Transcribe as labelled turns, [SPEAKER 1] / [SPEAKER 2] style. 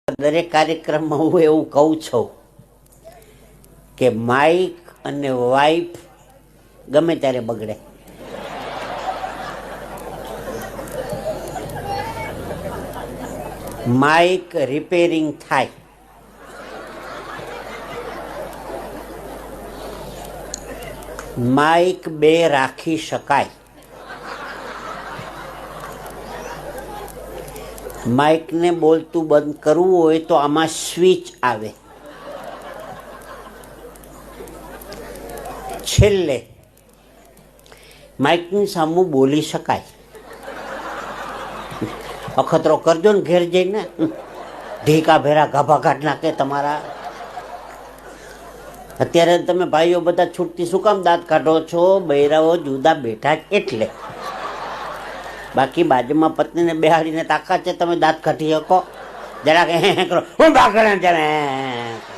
[SPEAKER 1] દરેક કાર્યક્રમમાં હું એવું કહું છું કે માઇક અને વાઇફ ગમે ત્યારે બગડે. માઇક રિપેરિંગ થાય, માઇક બે રાખી શકાય. માઇકને બોલતું બંધ કરવું હોય તો આમાં સ્વિચ આવે. છેલ્લે માઇકની સામું બોલી શકાય. અખતરો કરજો ને ઘેર જઈને, ઢીકા ભેરા ગાભા કાઢ નાખે તમારા. અત્યારે તમે ભાઈઓ બધા છૂટતી શું કામ દાંત કાઢો છો? બૈરાઓ જુદા બેઠા એટલે. બાકી બાજુમાં પત્નીને બેહાડીને તાકાત છે તમે દાંત કાઢી શકો? જરાક કરો, હું બાકડા જરા